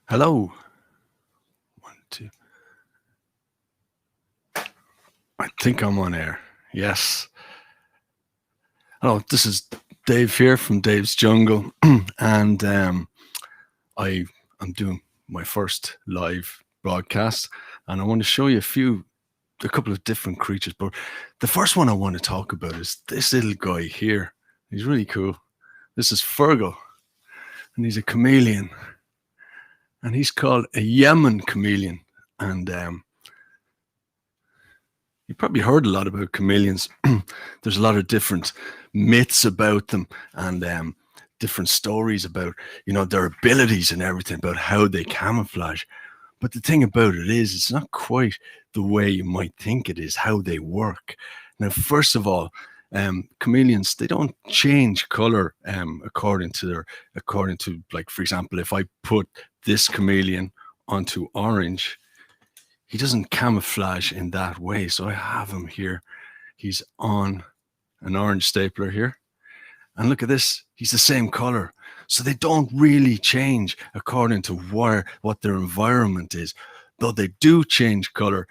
Hello. One, two. I think I'm on air. Yes. Hello. This is Dave here from Dave's Jungle, and I am doing my first live broadcast, and I want to show you a couple of different creatures. But the first one I want to talk about is this little guy here. He's really cool. This is Fergal, and he's a chameleon, and he's called a Yemen chameleon, and you probably heard a lot about chameleons. There's a lot of different myths about them and different stories about, their abilities and everything, about how they camouflage. But the thing about it is, it's not quite the way you might think it is, how they work. Now, first of all, chameleons, they don't change color according to, like, for example, if I put this chameleon onto orange, he doesn't camouflage in that way. So I have him here. He's on an orange stapler here. And look at this. He's the same color. So they don't really change according to what their environment is, though they do change color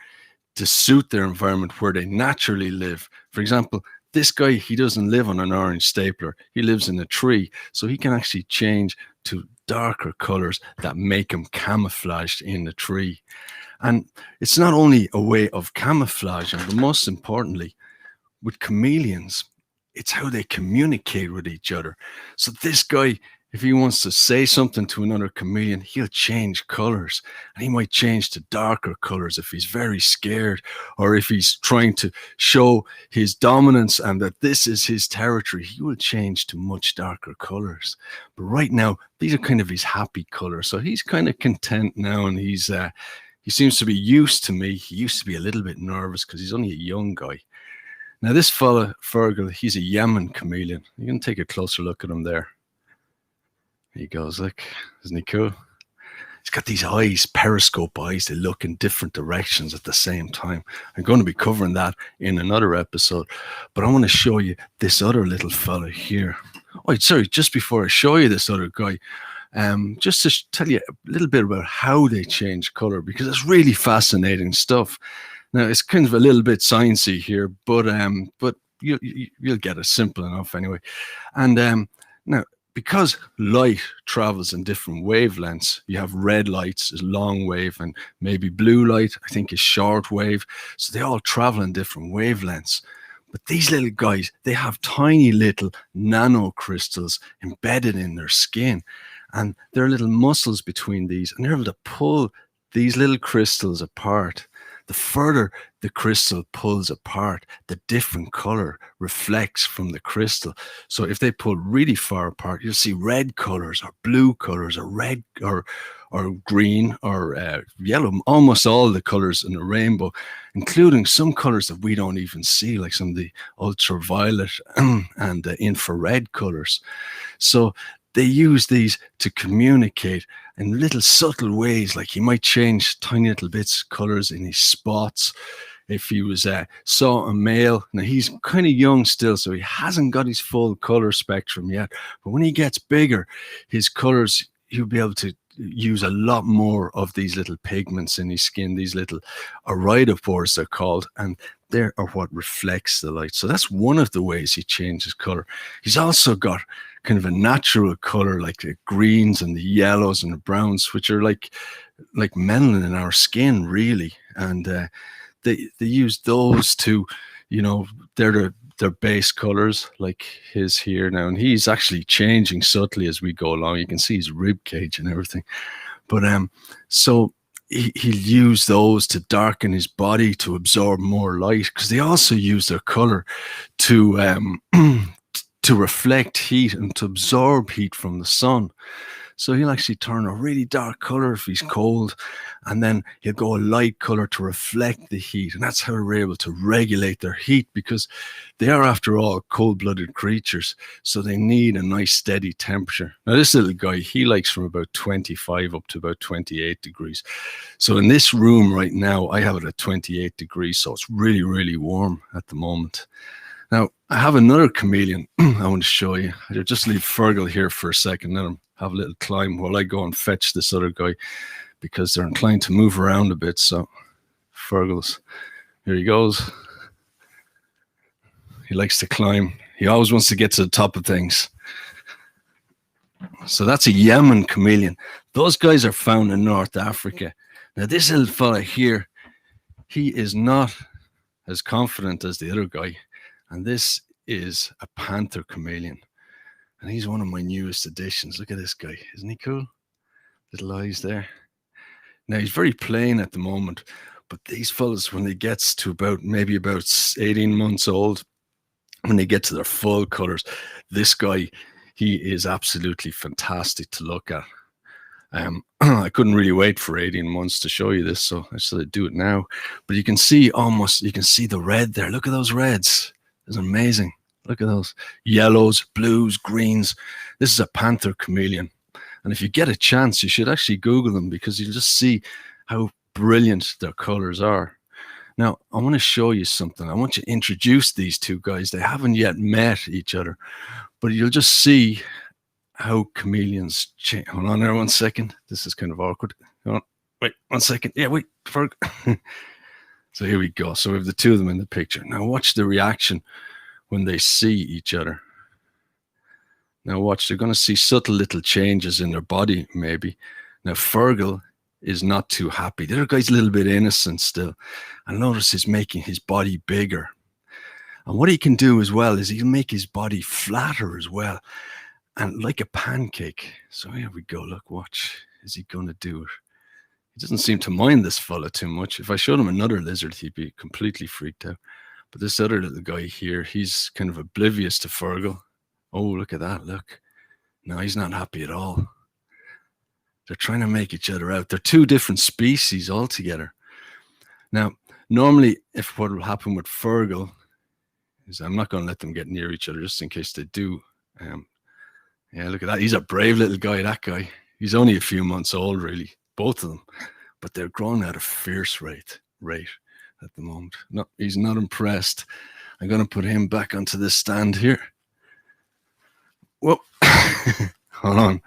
to suit their environment where they naturally live. For example, this guy, he doesn't live on an orange stapler. He lives in a tree. So he can actually change to darker colors that make him camouflaged in the tree. And it's not only a way of camouflaging, but most importantly, with chameleons, it's how they communicate with each other. So this guy, if he wants to say something to another chameleon, he'll change colors, and he might change to darker colors if he's very scared, or if he's trying to show his dominance and that this is his territory, he will change to much darker colors. But right now, these are kind of his happy colors. So he's kind of content now, and he seems to be used to me. He used to be a little bit nervous because he's only a young guy. Now, this fella, Fergal, he's a Yemen chameleon. You can take a closer look at him there. He goes, look, isn't he cool? He's got these eyes, periscope eyes. They look in different directions at the same time. I'm going to be covering that in another episode, but I want to show you this other little fella here. Oh, sorry, just before I show you this other guy, just to tell you a little bit about how they change color, because it's really fascinating stuff. Now, it's kind of a little bit sciencey here, but you'll get it simple enough anyway. And now, because light travels in different wavelengths, you have red lights is long wave, and maybe blue light, I think, is short wave. So they all travel in different wavelengths. But these little guys, they have tiny little nanocrystals embedded in their skin. And there are little muscles between these, and they're able to pull these little crystals apart. The further the crystal pulls apart, the different color reflects from the crystal. So if they pull really far apart, you'll see red colors or blue colors or red or green or yellow, almost all the colors in the rainbow, including some colors that we don't even see, like some of the ultraviolet and the infrared colors. So they use these to communicate in little subtle ways, like he might change tiny little bits of colors in his spots. If he saw a male, now he's kind of young still, so he hasn't got his full color spectrum yet. But when he gets bigger, his colors, he'll be able to use a lot more of these little pigments in his skin, these little iridophores they're called, and they are what reflects the light. So that's one of the ways he changes color. He's also got kind of a natural color, like the greens and the yellows and the browns, which are like melanin in our skin, really. And they use those to, they're their base colors, like his here now, and he's actually changing subtly as we go along. You can see his rib cage and everything. But so he'll use those to darken his body to absorb more light, because they also use their color to to reflect heat and to absorb heat from the sun. So he'll actually turn a really dark color if he's cold, and then he'll go a light color to reflect the heat. And that's how we're able to regulate their heat, because they are, after all, cold-blooded creatures. So they need a nice steady temperature. Now, this little guy, he likes from about 25 up to about 28 degrees. So in this room right now, I have it at 28 degrees. So it's really, really warm at the moment. Now, I have another chameleon I want to show you. I'll just leave Fergal here for a second. Let him have a little climb while I go and fetch this other guy, because they're inclined to move around a bit. So Fergal's, here he goes. He likes to climb. He always wants to get to the top of things. So that's a Yemen chameleon. Those guys are found in North Africa. Now this little fella here, he is not as confident as the other guy. And this is a panther chameleon. And he's one of my newest additions. Look at this guy. Isn't he cool? Little eyes there. Now he's very plain at the moment, but these fellas, when they gets to maybe about 18 months old, when they get to their full colors, this guy, he is absolutely fantastic to look at. I couldn't really wait for 18 months to show you this, so I said I'd do it now. But you can see the red there. Look at those reds. It's amazing. Look at those yellows, blues, greens. This is a panther chameleon. And if you get a chance, you should actually Google them, because you'll just see how brilliant their colors are. Now, I want to show you something. I want to introduce these two guys. They haven't yet met each other, but you'll just see how chameleons change. Hold on there 1 second. This is kind of awkward. Hold on. Wait 1 second. Yeah, wait. So here we go. So we have the two of them in the picture. Now watch the reaction when they see each other. Now watch, they're going to see subtle little changes in their body, maybe. Now Fergal is not too happy. The other guy's a little bit innocent still. And notice he's making his body bigger. And what he can do as well is he'll make his body flatter as well, and like a pancake. So here we go. Look, watch. Is he going to do it? He doesn't seem to mind this fella too much. If I showed him another lizard, he'd be completely freaked out. But this other little guy here, he's kind of oblivious to Fergal. Oh, look at that. Look. No, he's not happy at all. They're trying to make each other out. They're two different species altogether. Now, normally, if what will happen with Fergal is, I'm not going to let them get near each other just in case they do. Yeah, look at that. He's a brave little guy, that guy. He's only a few months old, really, both of them. But they're growing at a fierce rate at the moment. No, he's not impressed. I'm going to put him back onto this stand here. Whoa. Hold on.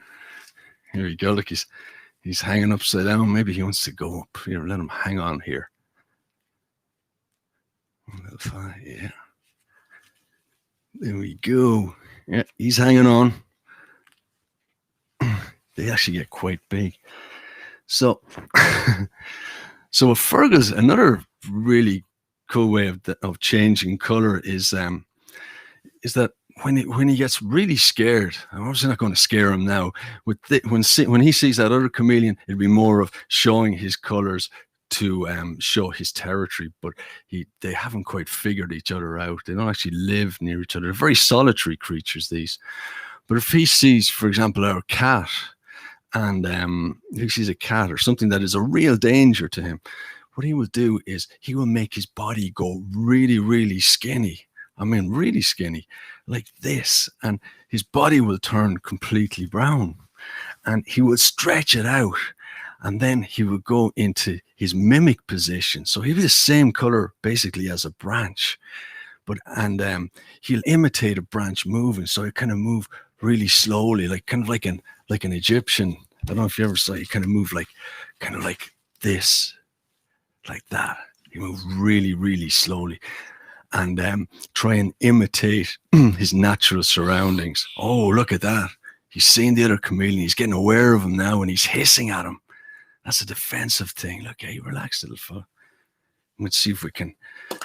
Here we go. Look, he's hanging upside down. Maybe he wants to go up. Here, let him hang on here. Yeah. There we go. Yeah, he's hanging on. They actually get quite big. So, so a Fergal's, another really cool way of changing color is that when he gets really scared, I'm obviously not going to scare him now. When he sees that other chameleon, it'd be more of showing his colors to show his territory. But they haven't quite figured each other out. They don't actually live near each other. They're very solitary creatures, these. But if he sees, for example, our cat, and he sees a cat or something that is a real danger to him, what he will do is he will make his body go really, really skinny. I mean, really skinny, like this. And his body will turn completely brown. And he will stretch it out. And then he will go into his mimic position. So he'll be the same color, basically, as a branch. And he'll imitate a branch moving. So he'll kind of move really slowly, like an Egyptian. I don't know if you ever saw it. He kind of move like this, like that. He move really, really slowly. And try and imitate his natural surroundings. Oh, look at that. He's seeing the other chameleon. He's getting aware of him now, and he's hissing at him. That's a defensive thing. Look, hey, relax, little fella. Let's see if we can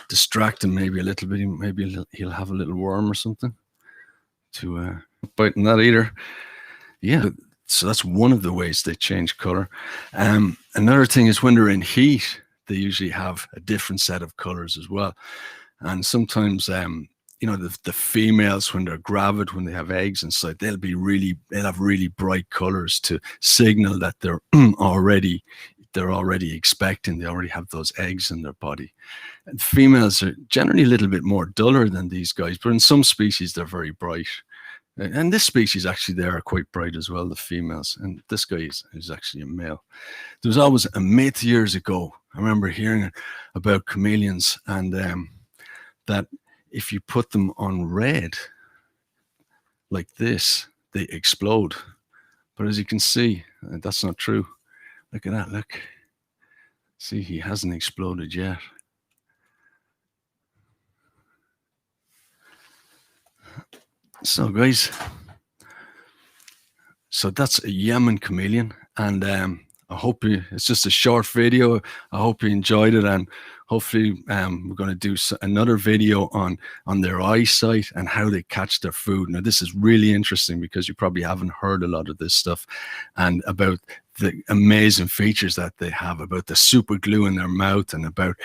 distract him maybe a little bit. Maybe he'll have a little worm or something to biting that either. Yeah, so that's one of the ways they change color. Another thing is when they're in heat, they usually have a different set of colors as well. And sometimes, the females, when they're gravid, when they have eggs inside, they'll have really bright colors to signal that they're already expecting. They already have those eggs in their body. And females are generally a little bit more duller than these guys, but in some species they're very bright. And this species actually, they are quite bright as well, the females. And this guy is actually a male. There was always a myth years ago. I remember hearing about chameleons, and that if you put them on red like this, they explode. But as you can see, that's not true. Look at that, look. See, he hasn't exploded yet. So guys, so that's a Yemen chameleon, and I hope it's just a short video. I hope you enjoyed it, and hopefully we're going to do another video on their eyesight and how they catch their food. Now this is really interesting because you probably haven't heard a lot of this stuff, and about the amazing features that they have, about the super glue in their mouth, and about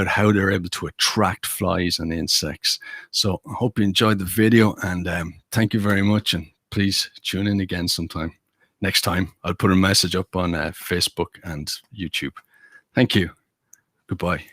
how they're able to attract flies and insects. So I hope you enjoyed the video, and thank you very much, and please tune in again sometime. Next time, I'll put a message up on Facebook and YouTube. Thank you. Goodbye.